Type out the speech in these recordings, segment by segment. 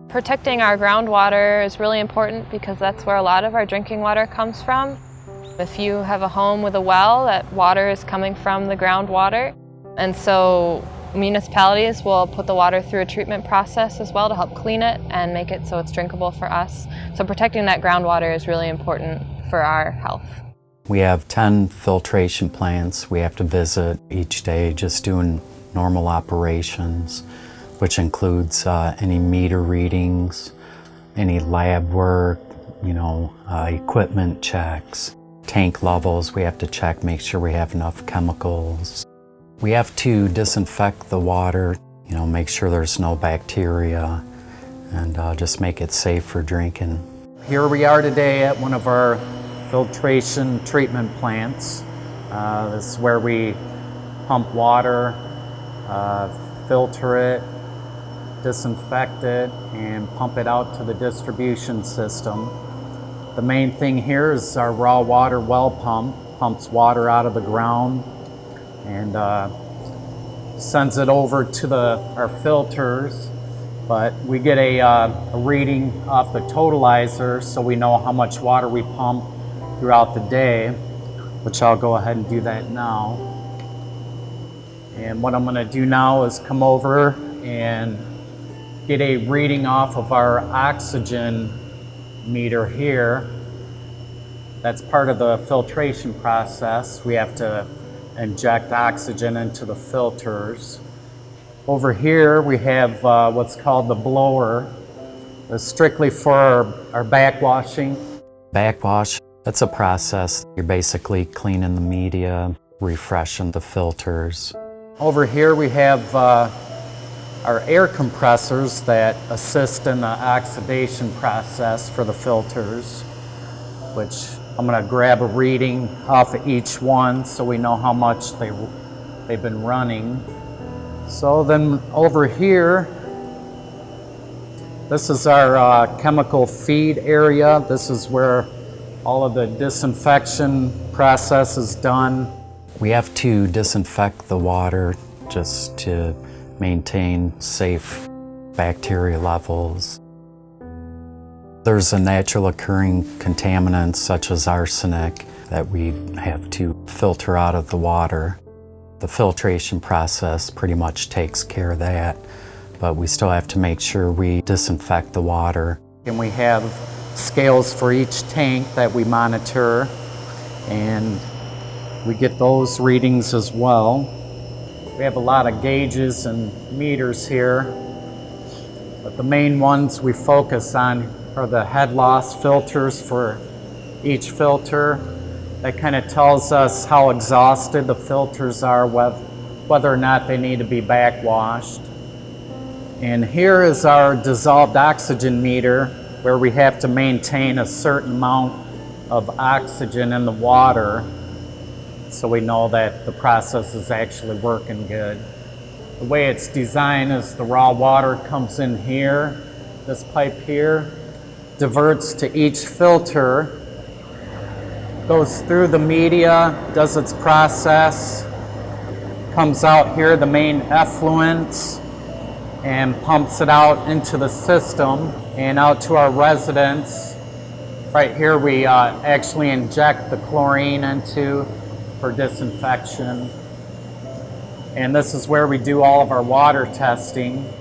Protecting our groundwater is really important because that's where a lot of our drinking water comes from. If you have a home with a well, that water is coming from the groundwater. And so municipalities will put the water through a treatment process as well to help clean it and make it so it's drinkable for us. So protecting that groundwater is really important for our health. We have 10 filtration plants we have to visit each day, just doing normal operations, which includes any meter readings, any lab work, equipment checks, tank levels we have to check, make sure we have enough chemicals. We have to disinfect the water, make sure there's no bacteria, and just make it safe for drinking. Here we are today at one of our filtration treatment plants. This is where we pump water, filter it, disinfect it, and pump it out to the distribution system. The main thing here is our raw water well pump. Pumps water out of the ground and sends it over to our filters. But we get a reading off the totalizer so we know how much water we pump throughout the day, which I'll go ahead and do that now. And what I'm going to do now is come over and get a reading off of our oxygen meter here. That's part of the filtration process. We have to inject oxygen into the filters. Over here we have what's called the blower. It's strictly for our backwashing. Backwash, that's a process. You're basically cleaning the media, refreshing the filters. Over here we have our air compressors that assist in the oxidation process for the filters, which I'm going to grab a reading off of each one so we know how much they've been running. So then over here, this is our chemical feed area. This is where all of the disinfection process is done. We have to disinfect the water just to maintain safe bacteria levels. There's a natural occurring contaminants such as arsenic that we have to filter out of the water. The filtration process pretty much takes care of that, but we still have to make sure we disinfect the water. And we have scales for each tank that we monitor, and we get those readings as well. We have a lot of gauges and meters here, but the main ones we focus on are the head loss filters for each filter. That kind of tells us how exhausted the filters are, whether or not they need to be backwashed. And here is our dissolved oxygen meter, where we have to maintain a certain amount of oxygen in the water so we know that the process is actually working good. The way it's designed is the raw water comes in here, this pipe here, diverts to each filter, goes through the media, does its process, comes out here, the main effluents, and pumps it out into the system and out to our residents. Right here we actually inject the chlorine into for disinfection. And this is where we do all of our water testing.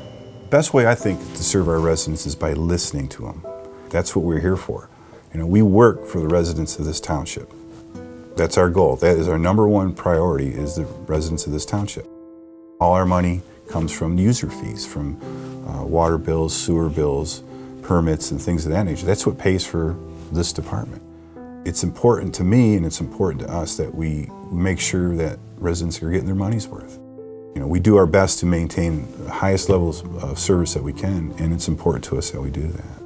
Best way I think to serve our residents is by listening to them. That's what we're here for. We work for the residents of this township. That's our goal. That is our number one priority, is the residents of this township. All our money comes from user fees, from water bills, sewer bills, permits, and things of that nature. That's what pays for this department. It's important to me and it's important to us that we make sure that residents are getting their money's worth. We do our best to maintain the highest levels of service that we can, and it's important to us that we do that.